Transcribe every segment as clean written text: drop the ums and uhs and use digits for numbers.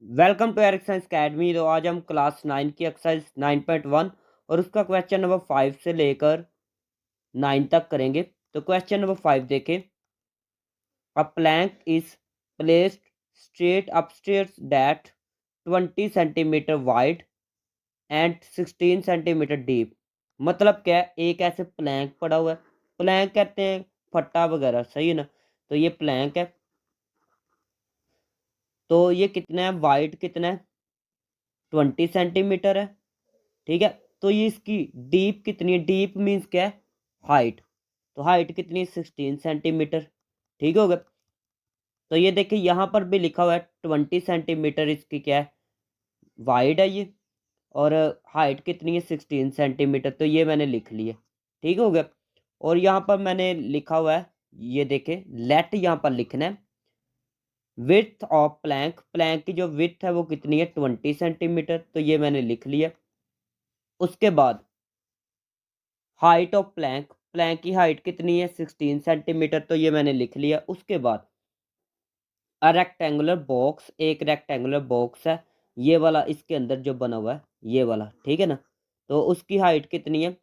Welcome to Eric science academy. तो आज हम क्लास 9 की एक्सरसाइज 9.1 और उसका क्वेश्चन नंबर 5 से लेकर 9 तक करेंगे। तो क्वेश्चन नंबर 5 देखें। A plank is placed straight upstairs that 20 centimetre wide and 16 centimetre deep. मतलब क्या है, एक ऐसे प्लैंक पड़ा हुआ है। प्लैंक कहते हैं फट्टा वगैरह, सही है ना। तो ये प्लैंक है। तो ये कितना है, वाइड कितना है, 20 सेंटीमीटर है। ठीक है। तो ये इसकी डीप कितनी है, डीप मीन्स क्या है, हाइट। तो हाइट कितनी है, 16 सेंटीमीटर। ठीक हो गया। तो ये देखिए यहाँ पर भी लिखा हुआ है 20 सेंटीमीटर इसकी क्या है, वाइड है ये। और हाइट कितनी है, 16 सेंटीमीटर। तो ये मैंने लिख लिया। ठीक हो गया। और यहाँ पर मैंने लिखा हुआ है, ये देखे लेट यहाँ पर लिखना है विड्थ ऑफ प्लैंक। प्लैंक की जो विड्थ है वो कितनी है, 20 सेंटीमीटर। तो ये मैंने लिख लिया। उसके बाद हाइट ऑफ प्लैंक, प्लैंक की हाइट कितनी है, 16 सेंटीमीटर। तो ये मैंने लिख लिया। उसके बाद अ रेक्टेंगुलर बॉक्स, एक रेक्टेंगुलर बॉक्स है ये वाला, इसके अंदर जो बना हुआ है ये वाला, ठीक है ना। तो उसकी हाइट कितनी है,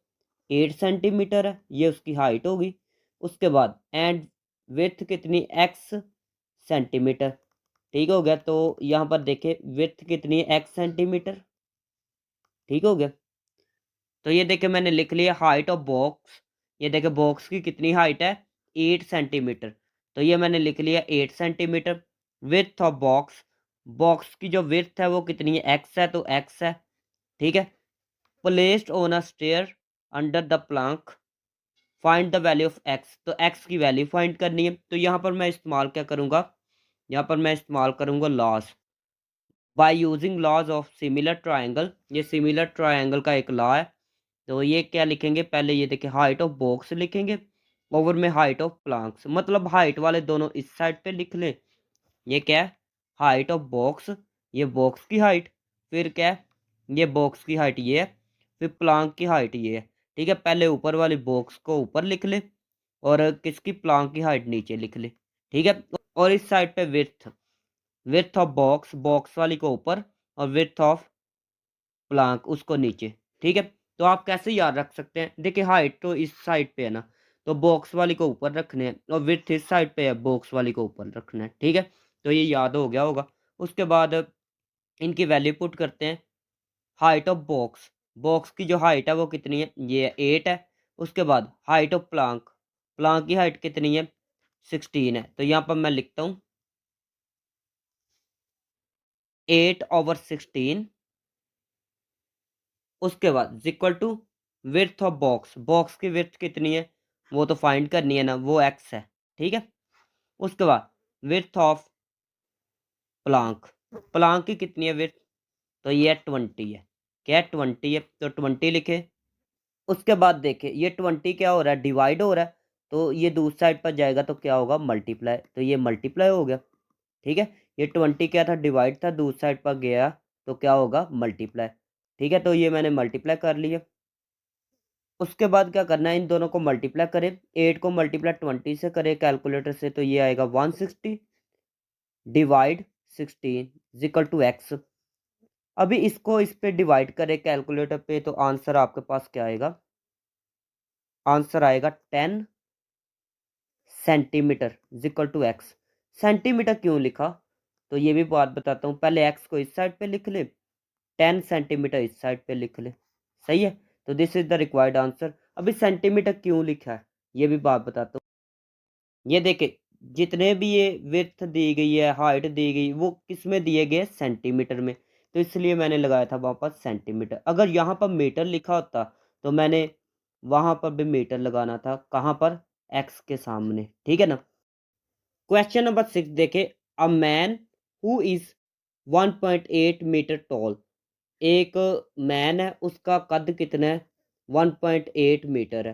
8 सेंटीमीटर है, ये उसकी हाइट होगी। उसके बाद एंड विड्थ कितनी, एक्स सेंटीमीटर। ठीक हो गया। तो यहाँ पर देखे विड्थ कितनी है, एक्स सेंटीमीटर। ठीक हो गया। तो ये देखे मैंने लिख लिया हाइट ऑफ बॉक्स। ये देखे बॉक्स की कितनी हाइट है, 8 सेंटीमीटर। तो ये मैंने लिख लिया 8 centimetre. Width of box, box की जो विड्थ है वो कितनी है, एक्स है, तो एक्स है। ठीक है। Placed on a stair under the plank find the value of x. तो एक्स की वैल्यू फाइंड करनी है। तो यहाँ पर मैं इस्तेमाल क्या करूँगा, यहाँ पर मैं इस्तेमाल करूँगा laws. By using laws of similar triangle, ये सिमिलर ट्राइंगल का एक लॉ है। तो ये क्या लिखेंगे, पहले ये देखिए हाइट ऑफ बॉक्स लिखेंगे, ओवर में हाइट ऑफ प्लांक्स, मतलब हाइट वाले दोनों इस साइड पे लिख लें। ये क्या है, हाइट ऑफ बॉक्स, ये बॉक्स की हाइट। फिर क्या है, ये बॉक्स की हाइट ये है। फिर प्लांक की हाइट ये है। ठीक है। पहले ऊपर वाली बॉक्स को ऊपर लिख ले और किसकी, प्लांक की हाइट नीचे लिख ले। ठीक है। और इस साइड पे width, width of box, box वाली को ऊपर, और विड्थ ऑफ प्लांक उसको नीचे। ठीक है। तो आप कैसे याद रख सकते हैं, देखिए हाइट तो इस साइड पे है ना, तो बॉक्स वाली को ऊपर रखने हैं, और विड्थ इस साइड पे है, बॉक्स वाली को ऊपर रखना है। ठीक है। तो ये याद हो गया होगा। उसके बाद इनकी वैल्यू पुट करते हैं। हाइट ऑफ बॉक्स, बॉक्स की जो हाइट है वो कितनी है, ये 8 है। उसके बाद हाइट ऑफ प्लांक, प्लांक की हाइट कितनी है, 16 है। तो यहाँ पर मैं लिखता हूँ 8/16। उसके बाद equal to width of box, box की विड्थ कितनी है वो तो फाइंड करनी है ना, वो एक्स है। ठीक है। उसके बाद विड्थ ऑफ प्लांक, प्लांक की कितनी है विड्थ, तो ये 20 है। क्या 20 है, तो 20 लिखे। उसके बाद देखे ये 20 क्या हो रहा है, डिवाइड हो रहा है। तो ये दूसरी साइड पर जाएगा तो क्या होगा, मल्टीप्लाई। तो ये मल्टीप्लाई हो गया। ठीक है। ये 20 क्या था, डिवाइड था, दूसरी साइड पर गया तो क्या होगा, मल्टीप्लाई। ठीक है। तो ये मैंने मल्टीप्लाई कर लिया। उसके बाद क्या करना है, इन दोनों को मल्टीप्लाई करें। 8 को मल्टीप्लाई 20 से करें कैलकुलेटर से, तो ये आएगा 160 डिवाइड 16 इक्वल टू एक्स। अभी इसको इस पे डिवाइड करें कैलकुलेटर पे, तो आंसर आपके पास क्या आएगा, आंसर आएगा 10 centimetre equal to x. Centimetre क्यों लिखा, तो ये भी बात बताता हूँ। पहले एक्स को इस साइड पे लिख ले, 10 सेंटीमीटर इस साइड पे लिख ले। सही है। तो this is the required answer. अभी सेंटीमीटर क्यों लिखा है ये भी बात बताता हूँ। ये देखे जितने भी ये विड्थ दी गई है, हाइट दी गई, वो किस में दिए गए, सेंटीमीटर में। तो इसलिए मैंने लगाया था वहाँ पर सेंटीमीटर। अगर यहाँ पर मीटर लिखा होता तो मैंने वहाँ पर भी मीटर लगाना था, कहाँ पर, एक्स के सामने। ठीक है ना। क्वेश्चन नंबर 6 देखे। A man who is 1.8 metre tall, एक मैन है उसका कद कितना है, 1.8 मीटर है।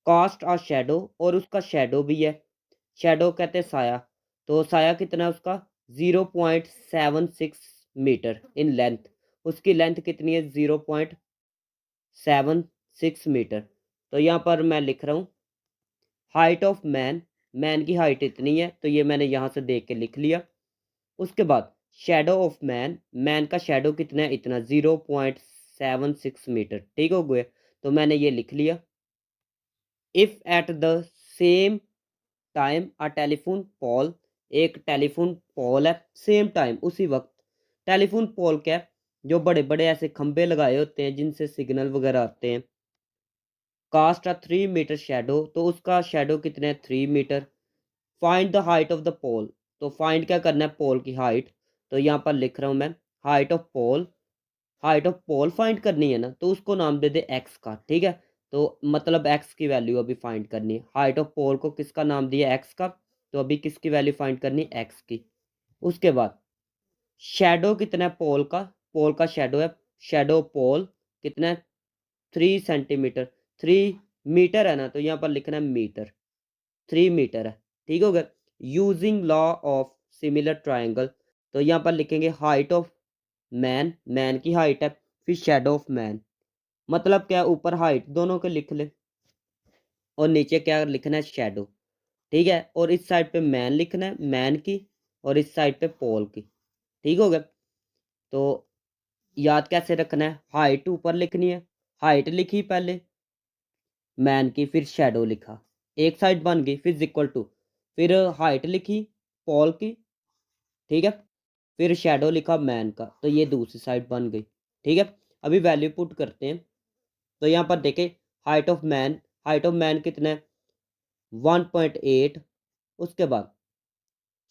कास्ट आ शेडो, और उसका शेडो भी है। शेडो कहते हैं साया। तो साया कितना है उसका, 0.76 मीटर इन लेंथ। उसकी लेंथ कितनी है, 0.76 मीटर। तो यहाँ पर मैं लिख रहा हूँ हाइट ऑफ मैन, मैन की हाइट इतनी है, तो ये मैंने यहाँ से देख के लिख लिया। उसके बाद शेडो ऑफ मैन, मैन का शेडो कितना है, इतना 0.76 मीटर। ठीक हो गया, तो मैंने ये लिख लिया। If at the same time a telephone pole, एक टेलीफोन पोल है, सेम टाइम उसी वक्त। टेलीफोन पोल क्या है, जो बड़े बड़े ऐसे खंबे लगाए होते हैं जिनसे सिग्नल वगैरह आते हैं। कास्ट अ 3 मीटर शेडो, तो उसका शेडो कितना है 3 metre. Find the height of the pole, तो फाइंड क्या करना है, पोल की हाइट। तो यहाँ पर लिख रहा हूँ मैं height of pole, height of pole find करनी है ना, तो उसको नाम दे दे एक्स का। ठीक है, तो मतलब एक्स की वैल्यू अभी फाइंड करनी है। हाइट ऑफ पोल को किसका नाम दिया, एक्स का, तो अभी किसकी वैल्यू फाइंड करनी है, एक्स की। उसके बाद शेडो कितना है पोल का, पोल का शेडो है, शेडो पोल कितना है 3 सेंटीमीटर। 3 मीटर है ना, तो यहाँ पर लिखना है मीटर, 3 मीटर है। ठीक हो गया। Using law of similar triangle, तो यहाँ पर लिखेंगे हाइट ऑफ मैन, मैन की हाइट है, फिर शेडो ऑफ मैन, मतलब क्या, ऊपर हाइट दोनों के लिख ले और नीचे क्या लिखना है, शेडो। ठीक है, और इस साइड पे मैन लिखना है, मैन की, और इस साइड पे पोल की। ठीक हो गया। तो याद कैसे रखना है, हाइट ऊपर लिखनी है, हाइट लिखी पहले मैन की, फिर शेडो लिखा, एक साइड बन गई, फिर इक्वल टू, फिर हाइट लिखी पॉल की। ठीक है, फिर शेडो लिखा मैन का, तो ये दूसरी साइड बन गई। ठीक है, अभी वैल्यू पुट करते हैं। तो यहाँ पर देखें, height of man, height of man कितना है 1.8। उसके बाद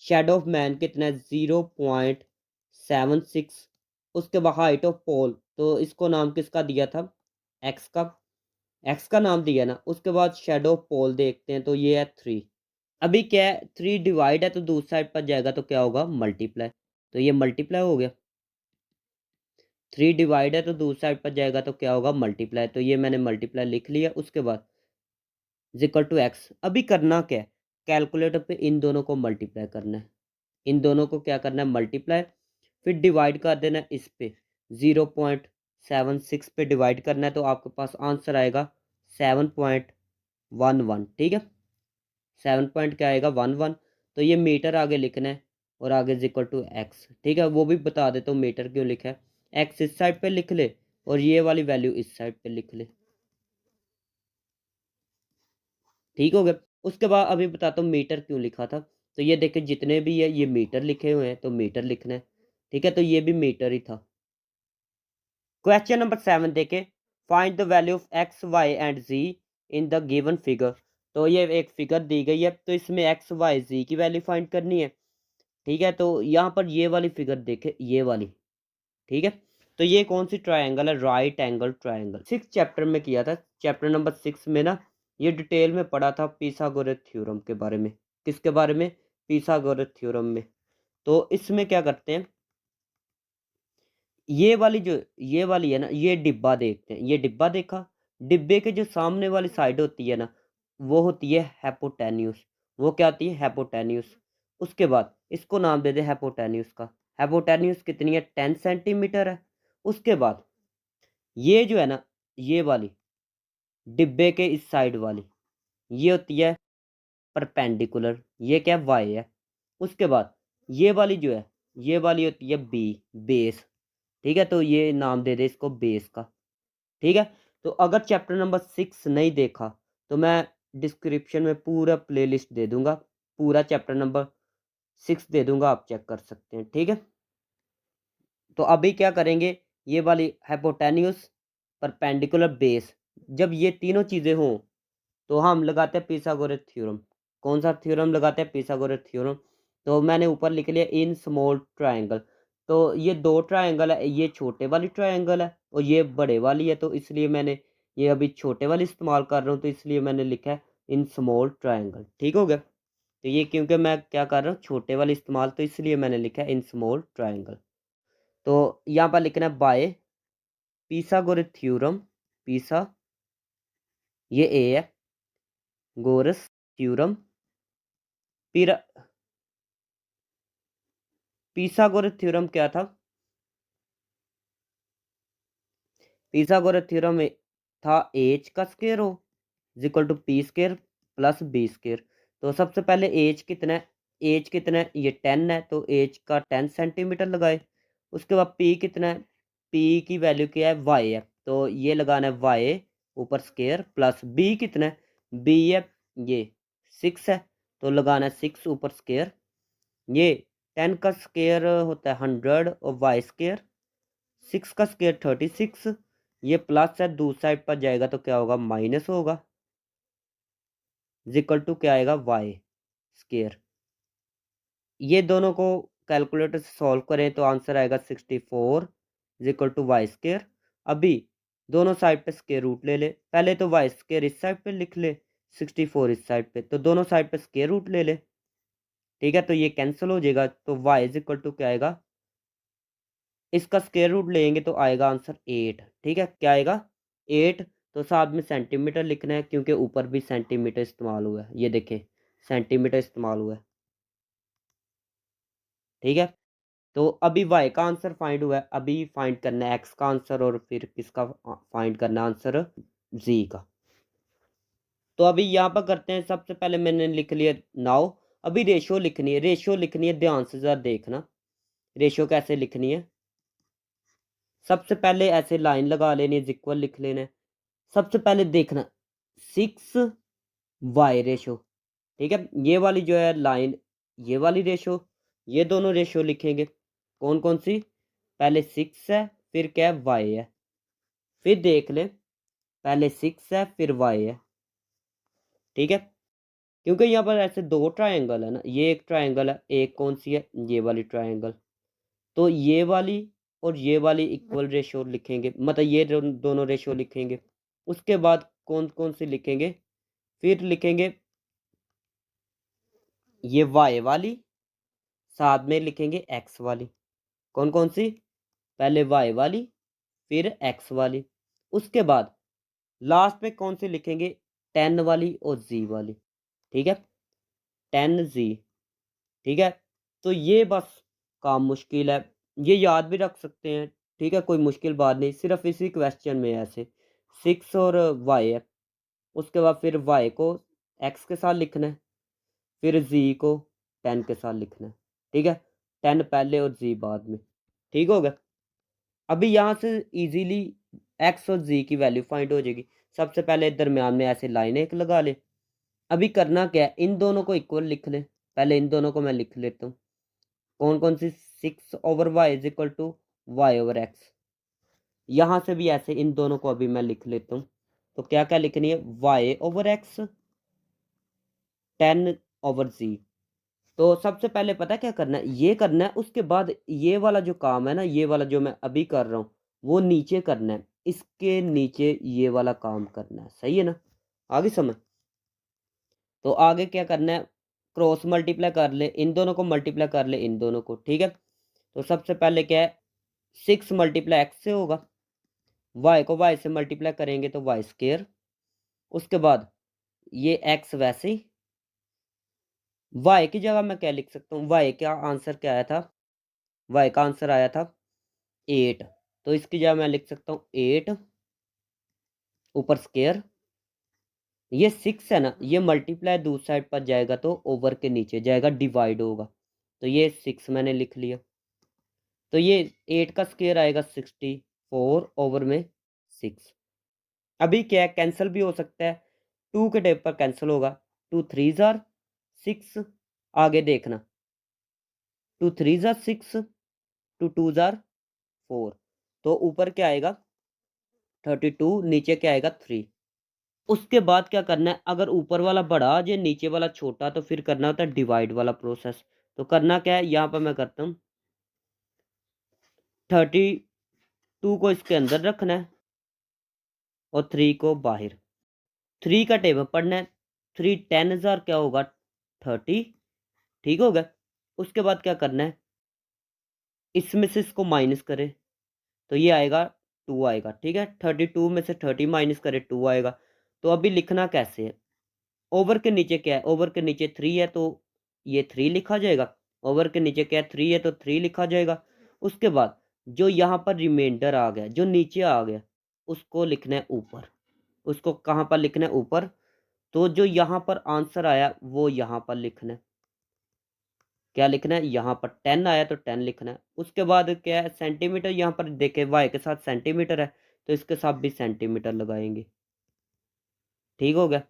शेडो ऑफ मैन कितना है 0.76। उसके बाद हाइट ऑफ पोल, तो इसको नाम किसका दिया था, एक्स का, एक्स का नाम दिया ना। उसके बाद शेडो ऑफ पोल देखते हैं, तो ये है 3। अभी क्या है, 3 डिवाइड है तो दूसरी साइड पर जाएगा तो क्या होगा, मल्टीप्लाई, तो ये मल्टीप्लाई हो गया। 3 डिवाइड है तो दूसरी साइड पर जाएगा तो क्या होगा, मल्टीप्लाई, तो ये मैंने मल्टीप्लाई लिख लिया। उसके बाद इक्वल टू एक्स। अभी करना क्या है, कैलकुलेटर पे इन दोनों को मल्टीप्लाई करना है, इन दोनों को क्या करना है, मल्टीप्लाई, फिर डिवाइड कर देना है इस पे, 0.76 पे डिवाइड करना है, तो आपके पास आंसर आएगा 7.11। ठीक है, 7 पॉइंट क्या आएगा, 11। तो ये मीटर आगे लिखना है और आगे इक्वल टू एक्स। ठीक है, वो भी बता देता हूँ मीटर क्यों लिखा है। एक्स इस साइड पे लिख ले और ये वाली वैल्यू इस साइड पे लिख ले। ठीक हो गया। उसके बाद अभी बताता हूँ मीटर क्यों लिखा था। तो ये देखिए जितने भी है ये मीटर लिखे हुए हैं, तो मीटर लिखना है। ठीक है, तो ये भी मीटर ही था। क्वेश्चन नंबर 7 देखे, find the value of x y and z in the given figure. तो ये एक फिगर दी गई है, तो इसमें एक्स वाई जी की वैल्यू फाइंड करनी है। ठीक है, तो यहाँ पर ये वाली फिगर देखे, ये वाली। ठीक है, तो ये कौन सी ट्रायंगल है, राइट एंगल ट्रायंगल। 6 चैप्टर में किया था, चैप्टर नंबर 6 में ना ये डिटेल में पढ़ा था पिथागोरस थ्योरम के बारे में। किसके बारे में, पिथागोरस थ्योरम में। तो इसमें क्या करते हैं, ये वाली जो, ये वाली है ना, ये डिब्बा देखते हैं, ये डिब्बा देखा, डिब्बे के जो सामने वाली साइड होती है ना, वो होती है हैपोटेन्यूस। वो क्या होती है, हैपोटेन्यूस। उसके बाद इसको नाम दे दे हैपोटेन्यूस का। हैपोटेन्यूस कितनी है, 10 सेंटीमीटर है। उसके बाद ये जो है ना, ये वाली डिब्बे के इस साइड वाली, ये होती है परपेंडिकुलर, ये क्या है, वाई है। उसके बाद ये वाली जो है, ये वाली होती है बी, बेस। ठीक है, तो ये नाम दे दे इसको बेस का। ठीक है, तो अगर चैप्टर नंबर 6 नहीं देखा तो मैं डिस्क्रिप्शन में पूरा प्लेलिस्ट दे दूंगा, पूरा चैप्टर नंबर 6 दे दूंगा, आप चेक कर सकते हैं। ठीक है, तो अभी क्या करेंगे, ये वाली हाइपोटेन्यूस, परपेंडिकुलर, बेस, जब ये तीनों चीज़ें हों तो हम लगाते हैं पिथागोरस थ्योरम। कौन सा थ्योरम लगाते हैं, पिथागोरस थ्योरम। तो मैंने ऊपर लिख लिया इन स्मॉल ट्रायंगल। तो ये दो ट्रायंगल है, ये छोटे वाली ट्रायंगल है और ये बड़े वाली है, तो इसलिए मैंने ये अभी छोटे वाली इस्तेमाल कर रहा हूँ, तो इसलिए मैंने लिखा है इन स्मॉल ट्रायंगल। ठीक हो गया, तो ये क्योंकि मैं क्या कर रहा हूँ, छोटे वाली इस्तेमाल, तो इसलिए मैंने लिखा है इन स्मॉल ट्रायंगल। तो यहाँ पर लिखना है बाय पिथागोरस थ्योरम, पिसा, ये ए है, गोरस थ्योरम, पिथागोरस थ्योरम क्या था, पिथागोरस थ्योरम में था एच का स्क्वायर हो equal to p square plus b square. तो सबसे पहले एच कितना है, एज कितना है, ये 10 है, तो एज का 10 सेंटीमीटर लगाए। उसके बाद पी कितना है, पी की वैल्यू क्या है, वाई है, तो ये लगाना है वाई ऊपर स्केयर, प्लस बी कितना है, बी है ये 6 है, तो लगाना है 6 ऊपर स्केयर। ये 10 का स्केयर होता है 100 और वाई स्केयर, 6 का स्केयर 36, ये प्लस है, दूसरी साइड पर जाएगा तो क्या होगा, माइनस होगा, इक्वल टू क्या आएगा, वाई स्केयर। ये दोनों को कैलकुलेटर से सॉल्व करें तो आंसर आएगा 64 इक्वल टू वाई स्केयर। अभी दोनों साइड पे स्केयर रूट ले ले, पहले तो वाई स्केयर इस साइड पे लिख ले, 64 इस साइड पे, तो दोनों साइड पे स्केयर रूट ले ले, ठीक है, तो ये कैंसिल हो जाएगा, तो वाई इक्वल टू क्या आएगा, इसका स्केयर रूट लेंगे तो आएगा आंसर 8, ठीक है, क्या आएगा 8। तो साथ में सेंटीमीटर लिखना है क्योंकि ऊपर भी सेंटीमीटर इस्तेमाल हुआ है, ये देखें सेंटीमीटर इस्तेमाल हुआ है, ठीक है। तो अभी y का आंसर फाइंड हुआ है, अभी फाइंड करना है x का आंसर और फिर किसका फाइंड करना है आंसर, z का। तो अभी यहाँ पर करते हैं, सबसे पहले मैंने लिख लिया नाउ, अभी रेशियो लिखनी है, रेशियो लिखनी है, ध्यान से जरा देखना रेशियो कैसे लिखनी है। सबसे पहले ऐसे लाइन लगा लेनी है, इक्वल लिख लेना है। सबसे पहले देखना 6y रेशियो, ठीक है, ये वाली जो है लाइन, ये वाली रेशियो, ये दोनों रेशियो लिखेंगे, कौन कौन सी, पहले 6 है फिर क्या है, y है, फिर देख ले पहले 6 है फिर y है, ठीक है, क्योंकि यहाँ पर ऐसे दो ट्रायंगल है ना, ये एक ट्रायंगल है, एक कौन सी है, ये वाली ट्रायंगल, तो ये वाली और ये वाली इक्वल रेशियो लिखेंगे, मतलब ये दोनों रेशियो लिखेंगे। उसके बाद कौन कौन सी लिखेंगे, फिर लिखेंगे ये y वाली, साथ में लिखेंगे x वाली, कौन कौन सी, पहले y वाली फिर x वाली, उसके बाद लास्ट में कौन सी लिखेंगे, 10 वाली और z वाली, ठीक है, 10z, ठीक है। तो ये बस काम मुश्किल है, ये याद भी रख सकते हैं, ठीक है, कोई मुश्किल बात नहीं, सिर्फ इसी क्वेश्चन में ऐसे 6 और y है, उसके बाद फिर y को x के साथ लिखना है, फिर z को 10 के साथ लिखना है, ठीक है, 10 पहले और z बाद में, ठीक हो गया। अभी यहाँ से इजीली x और z की वैल्यू फाइंड हो जाएगी। सबसे पहले दरमियान में ऐसे लाइन एक लगा ले, अभी करना क्या है, इन दोनों को इक्वल लिख ले, पहले इन दोनों को मैं लिख लेता हूँ, कौन कौन सी, 6 over y is equal to y over x, यहाँ से भी ऐसे इन दोनों को अभी मैं लिख लेता हूँ, तो क्या क्या लिखनी है, वाई ओवर एक्स 10 ओवर जी। तो सबसे पहले पता है क्या करना है, ये करना है, उसके बाद ये वाला जो काम है ना, ये वाला जो मैं अभी कर रहा हूँ वो नीचे करना है, इसके नीचे ये वाला काम करना है, सही है ना, आगे समझ। तो आगे क्या करना है, क्रॉस मल्टीप्लाई कर ले, इन दोनों को मल्टीप्लाई कर ले इन दोनों को, ठीक है। तो सबसे पहले क्या है, 6 मल्टीप्लाई एक्स से होगा, वाई को वाई से मल्टीप्लाई करेंगे तो वाई स्केयर, उसके बाद ये एक्स वैसे ही, वाई की जगह मैं क्या लिख सकता हूँ, वाई का आंसर क्या आया था, वाई का आंसर आया था 8, तो इसकी जगह मैं लिख सकता हूँ 8 ऊपर स्केयर, ये 6 है ना, ये मल्टीप्लाई दूसरी साइड पर जाएगा तो ओवर के नीचे जाएगा, डिवाइड होगा, तो ये 6 मैंने लिख लिया, तो ये 8 का स्केयर आएगा 64 ओवर में 6। अभी क्या है, कैंसिल भी हो सकता है, 2 के टेप पर कैंसिल होगा, 2 3 जार 6, आगे देखना 2 3 जार 6, 2 2 जार 4, तो ऊपर क्या आएगा 32, नीचे क्या आएगा 3। उसके बाद क्या करना है, अगर ऊपर वाला बड़ा आ जाए नीचे वाला छोटा, तो फिर करना होता है डिवाइड वाला प्रोसेस। तो करना क्या है, यहाँ पर मैं करता हूँ 32 को इसके अंदर रखना है और 3 को बाहर, 3 का टेबल पढ़ना है, 3 10 जार क्या होगा 30, ठीक हो गया। उसके बाद क्या करना है, इसमें से इसको माइनस करें तो ये आएगा 2 आएगा, ठीक है, 32 में से 30 माइनस करे 2 आएगा। तो अभी लिखना कैसे है, ओवर के नीचे क्या है, ओवर के नीचे 3 है तो ये 3 लिखा जाएगा, ओवर के नीचे क्या है 3 है तो 3 लिखा जाएगा। उसके बाद जो यहाँ पर रिमाइंडर आ गया, जो नीचे आ गया, उसको लिखना है ऊपर, उसको कहाँ पर लिखना है ऊपर, तो जो यहाँ पर आंसर आया वो यहाँ पर लिखना है, क्या लिखना है, यहाँ पर 10 आया तो 10 लिखना है। उसके बाद क्या है, सेंटीमीटर, यहाँ पर देखे वाई के साथ सेंटीमीटर है तो इसके साथ भी सेंटीमीटर लगाएंगे। ठीक हो गया।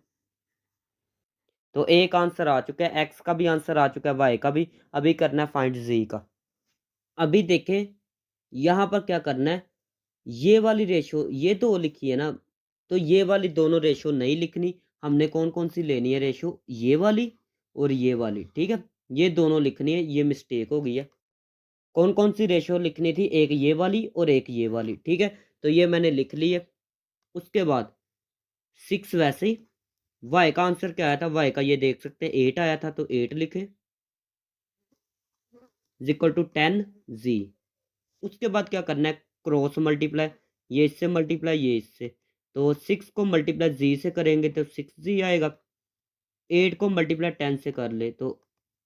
तो एक आंसर आ चुका है, एक्स का भी आंसर आ चुका है, वाई का भी। अभी करना है फाइंड जी का। अभी देखें यहाँ पर क्या करना है, ये वाली रेशो ये तो लिखी है ना, तो ये वाली दोनों रेशो नहीं लिखनी। हमने कौन कौन सी लेनी है रेशो, ये वाली और ये वाली। ठीक है, ये दोनों लिखनी है, ये मिस्टेक हो गई है। कौन कौन सी रेशो लिखनी थी, एक ये वाली और एक ये वाली। ठीक है, तो ये मैंने लिख ली है। उसके बाद 6 वैसे ही, वाई का आंसर क्या आया था, वाई का ये देख सकते हैं 8 आया था तो 8 लिखे, इक्वल टू 10 जी। उसके बाद क्या करना है, क्रॉस मल्टीप्लाई, ये इससे मल्टीप्लाई ये इससे, तो 6 को मल्टीप्लाई जी से करेंगे तो 6 जी आएगा। 8 को मल्टीप्लाई 10 से कर ले तो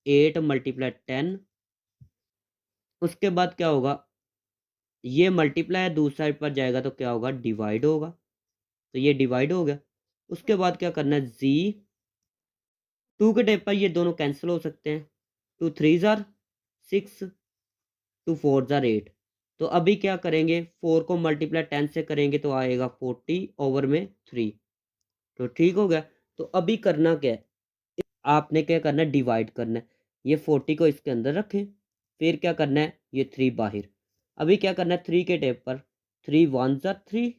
8 मल्टीप्लाई 10। उसके बाद क्या होगा, ये मल्टीप्लाई दूसरी साइड पर जाएगा तो क्या होगा, डिवाइड होगा, तो ये डिवाइड हो गया। उसके बाद क्या करना है, जी 2 के टेप पर ये दोनों कैंसिल हो सकते हैं, 2 3 जार 6, 2 4 जार 8। तो अभी क्या करेंगे, 4 को मल्टीप्लाई 10 से करेंगे तो आएगा 40 ओवर में 3। तो ठीक हो गया। तो अभी करना क्या है, आपने क्या करना है, डिवाइड करना है। ये 40 को इसके अंदर रखें, फिर क्या करना है, ये 3 बाहर। अभी क्या करना है, 3 के टेप पर 3 1 जार 3।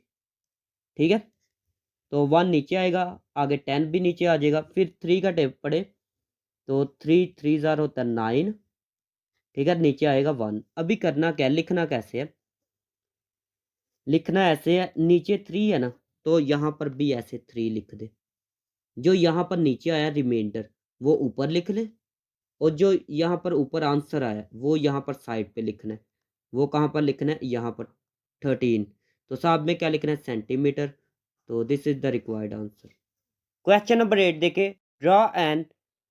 ठीक है, तो 1 नीचे आएगा, आगे 10 भी नीचे आ जाएगा, फिर 3 का टेप पड़े तो 3 3 जार होता है 9। ठीक है, नीचे आएगा 1। अभी करना क्या है, लिखना कैसे है, लिखना ऐसे है, नीचे 3 है ना तो यहाँ पर भी ऐसे 3 लिख दे। जो यहाँ पर नीचे आया रिमाइंडर वो ऊपर लिख ले, और जो यहाँ पर ऊपर आंसर आया वो यहाँ पर साइड पे लिखना है। वो कहाँ पर लिखना है, यहाँ पर 13। तो साहब में क्या लिखना है, सेंटीमीटर। तो this is the required answer. Question number 8 देखे, ड्रॉ एन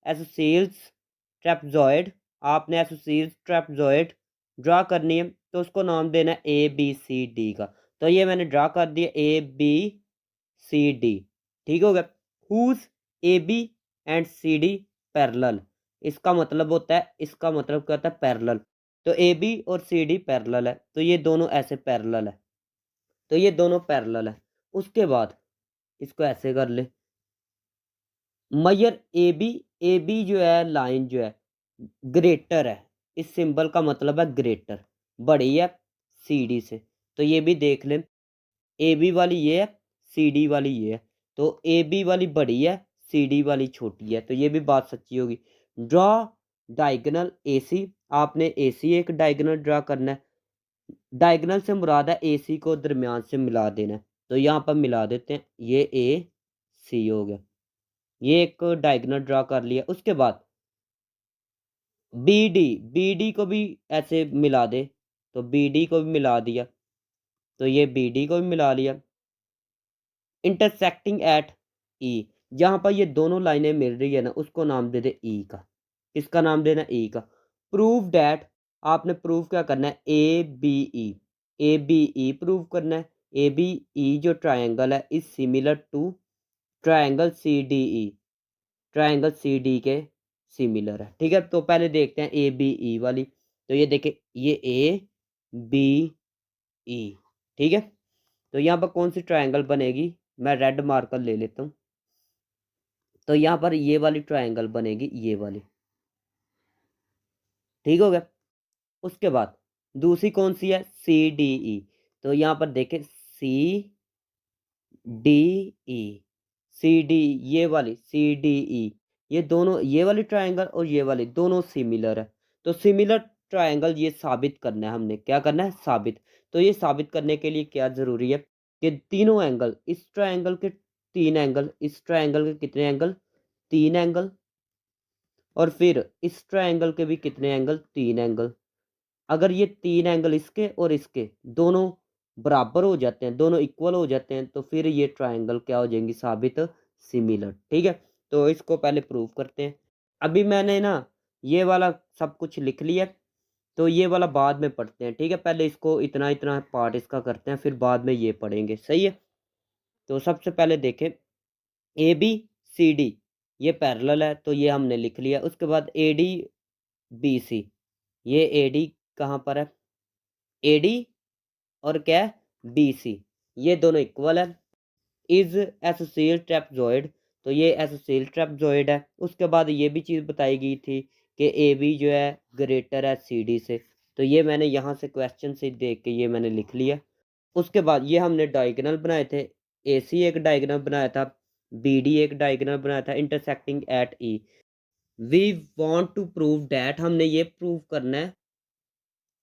एसोसिएल्स ट्रेपजॉइड। आपने एसोसिएल्स ट्रेपजॉइड ड्रॉ करनी है तो उसको नाम देना है ए बी सी डी का। तो ये मैंने ड्रॉ कर दिया ए बी सी डी। ठीक हो गया। Whose A B and C D parallel, इसका मतलब होता है, इसका मतलब क्या होता है, पैरेलल। तो ए बी और सी डी पैरेलल है, तो ये दोनों ऐसे पैरेलल है, तो ये दोनों पैरेलल है। उसके बाद इसको ऐसे कर ले, मयर ए बी जो है लाइन जो है ग्रेटर है, इस सिंबल का मतलब है ग्रेटर, बड़ी है सी डी से। तो ये भी देख लें, ए बी वाली ये है, सी डी वाली ये है, तो ए बी वाली बड़ी है, सी डी वाली छोटी है, तो ये भी बात सच्ची होगी। ड्रॉ डायगोनल ए सी, आपने ए सी एक डायगोनल ड्रॉ करना है। डायगोनल से मुराद है ए सी को दरमियान से मिला देना है, तो यहाँ पर मिला देते हैं, ये ए सी हो गया, ये एक डायगोनल ड्रॉ कर लिया। उसके बाद बी डी को भी ऐसे मिला दे, तो बी डी को भी मिला दिया, तो ये बी डी को भी मिला लिया। इंटरसेक्टिंग एट ई, जहाँ पर ये दोनों लाइनें मिल रही है ना उसको नाम दे दे ई का। किसका नाम देना, ई का। प्रूव डैट, आपने प्रूव क्या करना है, A B E, A B E prove करना है। ए बी ई जो ट्रायंगल है is similar to triangle C D E, triangle C D के सिमिलर है। ठीक है, तो पहले देखते हैं ए बी ई वाली। तो ये देखे, ये ए बी ई। ठीक है, तो यहाँ पर कौन सी ट्रायंगल बनेगी, मैं रेड मार्कर ले लेता हूँ। तो यहाँ पर ये वाली ट्रायंगल बनेगी, ये वाली। ठीक हो गया। उसके बाद दूसरी कौन सी है, सी डी ई। तो यहाँ पर देखें सी डी ई, सी डी, ये वाली सी डी ई, ये दोनों, ये वाली ट्रायंगल और ये वाली दोनों सिमिलर है। तो सिमिलर ट्रायंगल ये साबित करना है, हमने क्या करना है, साबित। तो ये साबित करने के लिए क्या जरूरी है कि तीनों एंगल, इस ट्रायंगल के 3 एंगल, इस ट्रायंगल के कितने एंगल, 3 एंगल, और फिर इस ट्रायंगल के भी कितने एंगल, 3 एंगल। अगर ये 3 एंगल इसके और इसके दोनों बराबर हो जाते हैं, दोनों इक्वल हो जाते हैं, तो फिर ये ट्रायंगल क्या हो जाएंगी, साबित सिमिलर। ठीक है, तो इसको पहले प्रूव करते हैं। अभी मैंने ना ये वाला सब कुछ लिख लिया, तो ये वाला बाद में पढ़ते हैं। ठीक है, पहले इसको इतना इतना पार्ट इसका करते हैं, फिर बाद में ये पढ़ेंगे। सही है, तो सबसे पहले देखें, ए बी सी डी ये पैरेलल है, तो ये हमने लिख लिया। उसके बाद ए डी बी सी, ये ए डी कहाँ पर है, ए डी और क्या है बी सी, ये दोनों इक्वल है। इज एसोसियल ट्रेपजॉइड, तो ये एसोसियल ट्रेपजॉइड है। उसके बाद ये भी चीज़ बताई गई थी कि ए बी जो है ग्रेटर है सी डी से, तो ये मैंने यहाँ से क्वेश्चन से देख के ये मैंने लिख लिया। उसके बाद ये हमने डायगोनल बनाए थे, ए सी एक डायगोनल बनाया था, बी डी एक डायगोनल बनाया था intersecting at E. We want to prove that, हमने ये प्रूव करना है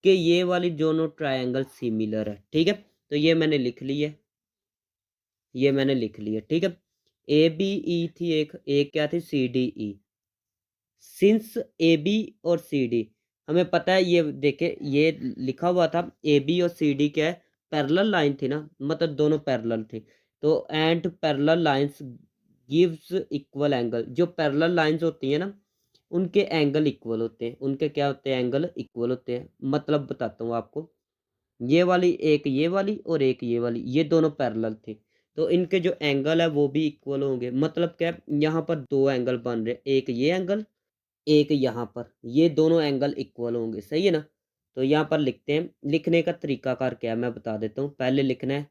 कि ये वाली दोनों ट्रायंगल सिमिलर है। ठीक है, तो ये मैंने लिख ली है, ये मैंने लिख लिया। ठीक है, ए बी ई थी एक क्या थी C D E. Since A B और सी डी, हमें पता है, ये देखे ये लिखा हुआ था ए बी और सी डी क्या है, पैरेलल लाइन थी ना, मतलब दोनों पैरेलल थी। तो and parallel lines gives equal angle, जो पैरेलल लाइंस होती है ना उनके एंगल इक्वल होते हैं, उनके क्या होते हैं एंगल इक्वल होते हैं। मतलब बताता हूँ आपको, ये वाली एक ये वाली और एक ये वाली, ये दोनों पैरेलल थे, तो इनके जो एंगल है वो भी इक्वल होंगे। मतलब क्या, यहाँ पर दो एंगल बन रहे, एक ये एंगल एक यहाँ पर, ये दोनों एंगल इक्वल होंगे, सही है ना। तो यहाँ पर लिखते हैं, लिखने का तरीकाकार क्या है मैं बता देता हूँ। पहले लिखना है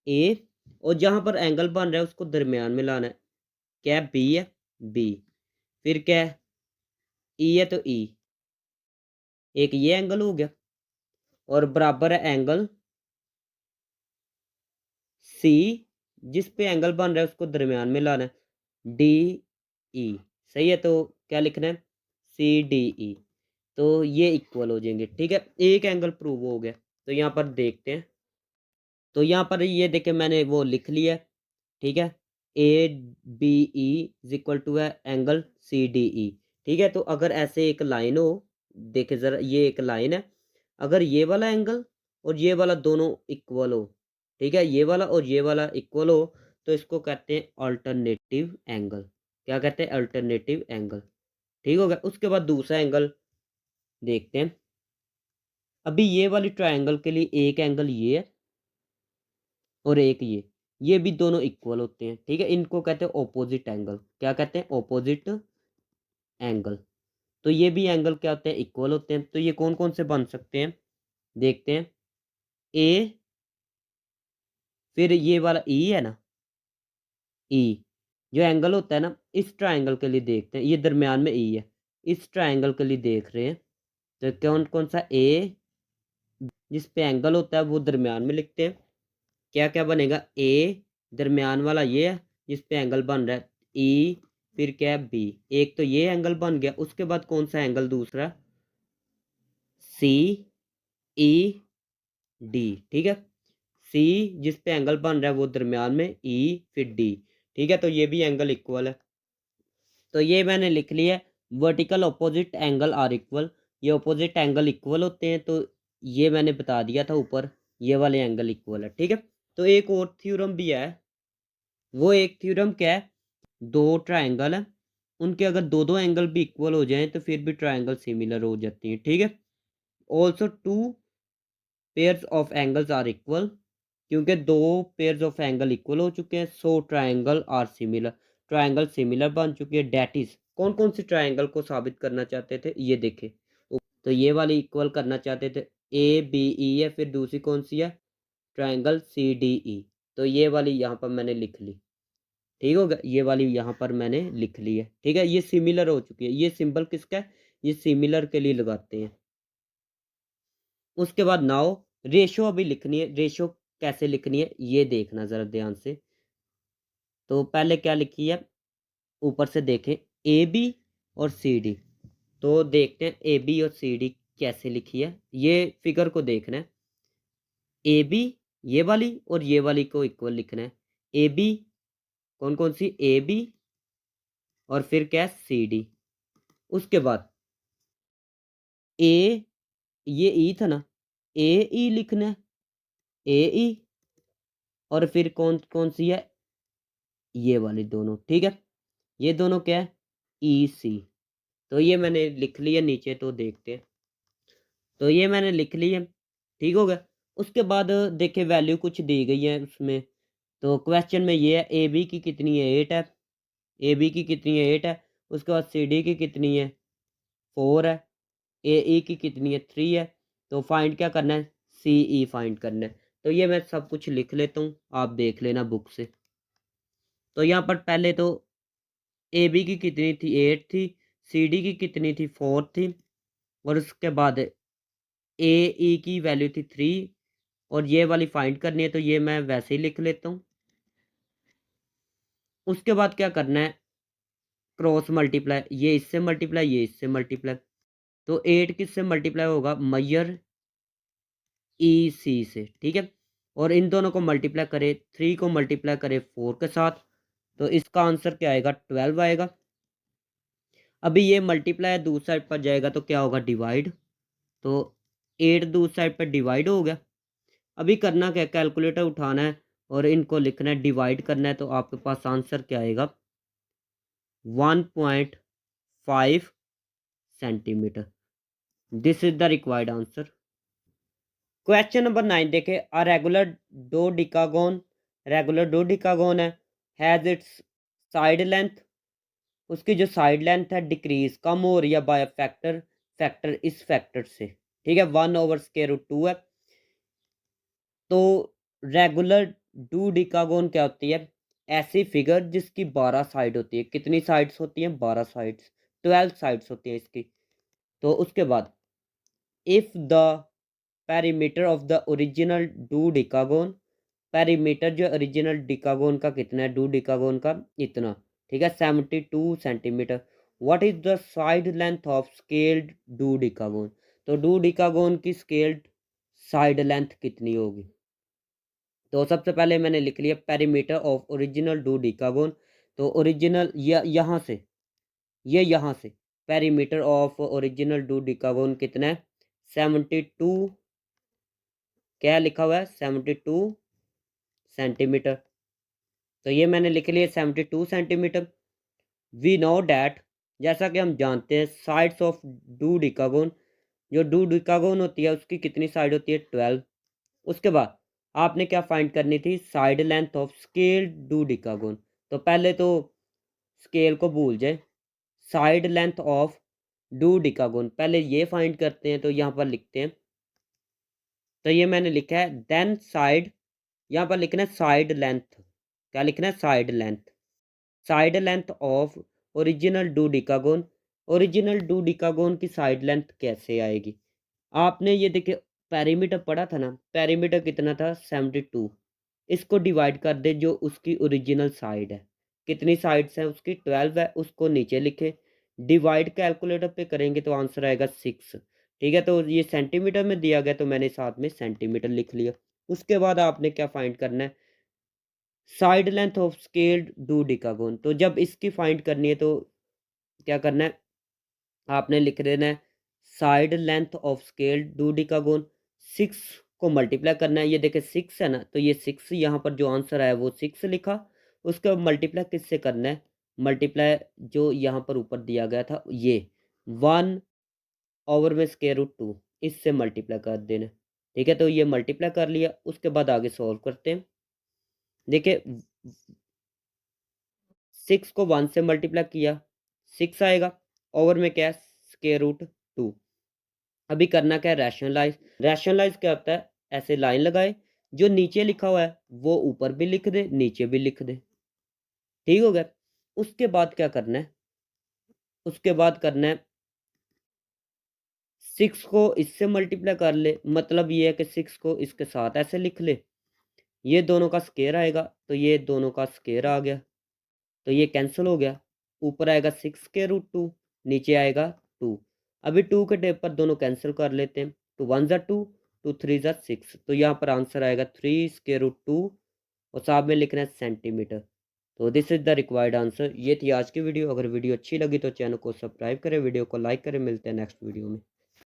ए और जहाँ पर एंगल बन रहा है उसको दरमियान में लाना है, क्या है बी है बी, फिर क्या है ई है तो ई, एक ये एंगल हो गया और बराबर है एंगल सी, जिस पे एंगल बन रहा है उसको दरमियान में लाना है डी ई, सही है। तो क्या लिखना है सी डी ई, तो ये इक्वल हो जाएंगे। ठीक है, एक एंगल प्रूव हो गया। तो यहाँ पर देखते हैं, तो यहाँ पर ये देखे मैंने वो लिख लिया। ठीक है, A B E is equal to है एंगल सी डी ई। ठीक है, तो अगर ऐसे एक लाइन हो, देखे ज़रा ये एक लाइन है, अगर ये वाला एंगल और ये वाला दोनों इक्वल हो, ठीक है ये वाला और ये वाला इक्वल हो, तो इसको कहते हैं अल्टरनेटिव एंगल। क्या कहते हैं अल्टरनेटिव एंगल। ठीक हो गया। उसके बाद दूसरा एंगल देखते हैं। अभी ये वाली ट्रायंगल के लिए एक एंगल ये है और एक ये भी दोनों इक्वल होते हैं। ठीक है, इनको कहते हैं ऑपोजिट एंगल। क्या कहते हैं ऑपोजिट एंगल। तो ये भी एंगल क्या होते हैं इक्वल होते हैं। तो ये कौन कौन से बन सकते हैं देखते हैं। ए, फिर ये वाला ई है ना, ई जो एंगल होता है ना इस ट्रायंगल के लिए देखते हैं, ये दरमियान में ई है, इस ट्रायंगल के लिए देख रहे हैं। तो कौन कौन सा ए जिस पे एंगल होता है वो दरमियान में लिखते हैं। क्या क्या बनेगा ए दरमियान वाला ये है जिस पे एंगल बन रहा है ई, फिर क्या है बी, एक तो ये एंगल बन गया। उसके बाद कौन सा एंगल दूसरा सी ई डी। ठीक है, सी जिस पे एंगल बन रहा है वो दरमियान में ई फिर डी। ठीक है, तो ये भी एंगल इक्वल है। तो ये मैंने लिख लिया है vertical opposite angle are equal, ये ऑपोजिट एंगल इक्वल होते हैं। तो ये मैंने बता दिया था ऊपर, ये वाले एंगल इक्वल है। ठीक है, तो एक और थ्योरम भी है, वो एक थ्योरम क्या है, दो ट्रायंगल है उनके अगर दो दो एंगल भी इक्वल हो जाएं तो फिर भी ट्रायंगल सिमिलर हो जाती हैं। ठीक है, also two pairs of angles are equal, क्योंकि दो पेयर्स ऑफ एंगल इक्वल हो चुके हैं, so triangle are similar, triangle similar बन चुकी है। डैट इज कौन कौन सी ट्रायंगल को साबित करना चाहते थे ये देखे। तो ये वाली इक्वल करना चाहते थे, ए बी ई है, फिर दूसरी कौन सी है ट्रायंगल सी डी ई। तो ये वाली यहाँ पर मैंने लिख ली। ठीक हो गया, ये वाली यहाँ पर मैंने लिख ली है। ठीक है, ये सिमिलर हो चुकी है। ये सिंबल किसका है, ये सिमिलर के लिए लगाते हैं। उसके बाद नाउ रेशो अभी लिखनी है। रेशो कैसे लिखनी है ये देखना ज़रा ध्यान से। तो पहले क्या लिखी है, ऊपर से देखें ए बी और सी डी। तो देखते हैं ए बी और सी डी कैसे लिखी है। ये फिगर को देखना है, ए बी ये वाली और ये वाली को इक्वल लिखना है। ए बी कौन कौन सी ए बी और फिर क्या सी डी। उसके बाद ए ये ई था ना, ए ई लिखना है, ए ई और फिर कौन कौन सी है ये वाली दोनों। ठीक है, ये दोनों क्या है ई सी। तो ये मैंने लिख लिया नीचे, तो देखते हैं। तो ये मैंने लिख लिया, ठीक हो गया। उसके बाद देखे वैल्यू कुछ दी गई है उसमें। तो क्वेश्चन में ये है ए बी की कितनी है 8 है, ए बी की कितनी है 8 है। उसके बाद सी डी की कितनी है 4 है, AE की कितनी है 3 है। तो फाइंड क्या करना है, CE फाइंड करना है। तो ये मैं सब कुछ लिख लेता हूँ, आप देख लेना बुक से। तो यहाँ पर पहले तो AB की कितनी थी 8 थी, CD की कितनी थी 4 थी, और उसके बाद AE की वैल्यू थी 3, और ये वाली फाइंड करनी है तो ये मैं वैसे ही लिख लेता हूँ। उसके बाद क्या करना है, क्रॉस मल्टीप्लाई, ये इससे मल्टीप्लाई, ये इससे मल्टीप्लाई। तो 8 किससे मल्टीप्लाई होगा, मैयर EC से, ठीक है। और इन दोनों को मल्टीप्लाई करे, 3 को मल्टीप्लाई करे 4 के साथ, तो इसका आंसर क्या आएगा, 12 आएगा। अभी ये मल्टीप्लाई दूसरी साइड पर जाएगा तो क्या होगा, डिवाइड। तो 8 दूसरी साइड पर डिवाइड हो गया। अभी करना क्या, कैलकुलेटर उठाना है और इनको लिखना है, डिवाइड करना है। तो आपके पास आंसर क्या आएगा, 1.5 centimetre. This is the required answer. Question number 9 देखे, अ रेगुलर डोडिकागोन है, हैज इट्स साइड लेंथ, उसकी जो साइड लेंथ है डिक्रीज, कम हो रही है बाय फैक्टर इस फैक्टर से, ठीक है, 1/√2 है। तो रेगुलर डोडिकागोन क्या होती है, ऐसी फिगर जिसकी 12 साइड होती है। कितनी साइड्स होती हैं, 12 साइड्स, 12 साइड्स होती हैं इसकी। तो उसके बाद if the perimeter of the original dodecagon, perimeter जो ओरिजिनल डिकागोन का कितना है, डोडिकागोन का इतना, ठीक है, 72 centimetre. What is the side length of scaled dodecagon, तो डोडिकागोन की स्केल्ड साइड लेंथ कितनी होगी। तो सबसे पहले मैंने लिख लिया पेरीमीटर ऑफ ओरिजिनल डोडिकागोन। तो ओरिजिनल यहाँ से, ये यहाँ से पेरीमीटर ऑफ ओरिजिनल डोडिकागोन कितना है, 72, क्या लिखा हुआ है, 72 सेंटीमीटर। तो ये मैंने लिख लिया 72 सेंटीमीटर। वी नो डैट, जैसा कि हम जानते हैं, साइड्स ऑफ डोडिकागोन, जो डोडिकागोन होती है उसकी कितनी साइड होती है, 12। उसके बाद आपने क्या फाइंड करनी थी, साइड लेंथ ऑफ स्केल डोडिकागोन। तो पहले तो स्केल को भूल जाए, साइड लेंथ ऑफ डोडिकागोन पहले ये फाइंड करते हैं। तो यहाँ पर लिखते हैं, तो ये मैंने लिखा है देन साइड, यहाँ पर लिखना है साइड लेंथ, क्या लिखना है, side length, side length of original dodecagon. Original dodecagon की साइड लेंथ कैसे आएगी, आपने ये देखिए पेरीमीटर पढ़ा था ना, पेरीमीटर कितना था, 72। इसको डिवाइड कर दे जो उसकी ओरिजिनल साइड है, कितनी साइड्स हैं उसकी, 12 है, उसको नीचे लिखे, डिवाइड कैलकुलेटर पे करेंगे तो आंसर आएगा 6, ठीक है। तो ये सेंटीमीटर में दिया गया तो मैंने साथ में सेंटीमीटर लिख लिया। उसके बाद आपने क्या फाइंड करना है, side length of scaled dodecagon. तो जब इसकी फाइंड करनी है तो क्या करना है, आपने लिख देना है साइड लेंथ ऑफ स्केल्ड डोडिकागोन, 6 को मल्टीप्लाई करना है। ये देखे 6 है ना, तो ये 6 यहाँ पर जो आंसर आया वो 6 लिखा। उसके बाद मल्टीप्लाई किससे करना है, मल्टीप्लाई जो यहाँ पर ऊपर दिया गया था, ये 1/√2 इससे मल्टीप्लाई कर देना, ठीक है। तो ये मल्टीप्लाई कर लिया। उसके बाद आगे सॉल्व करते हैं। देखिए 6 को 1 से मल्टीप्लाई किया, 6 आएगा, ओवर में क्या है, √2। अभी करना क्या है, रैशनलाइज। रैशनलाइज क्या होता है, ऐसे लाइन लगाए, जो नीचे लिखा हुआ है वो ऊपर भी लिख दे, नीचे भी लिख दे, ठीक हो गया। उसके बाद क्या करना है, उसके बाद करना है 6 को इससे मल्टीप्लाई कर ले, मतलब ये है कि 6 को इसके साथ ऐसे लिख ले, ये दोनों का स्केयर आएगा, तो ये दोनों का स्केयर आ गया, तो ये कैंसिल हो गया। ऊपर आएगा 6 के √2, नीचे आएगा 2। अभी 2 के टेप पर दोनों कैंसिल कर लेते हैं, तो 1 ज़ा 2, 2 3 ज़ा 6। तो यहाँ पर आंसर आएगा 3 के √2, और साथ में लिखना है सेंटीमीटर। तो this is the required answer. ये थी आज की वीडियो। अगर वीडियो अच्छी लगी तो चैनल को सब्सक्राइब करें, वीडियो को लाइक करें। मिलते हैं नेक्स्ट वीडियो में।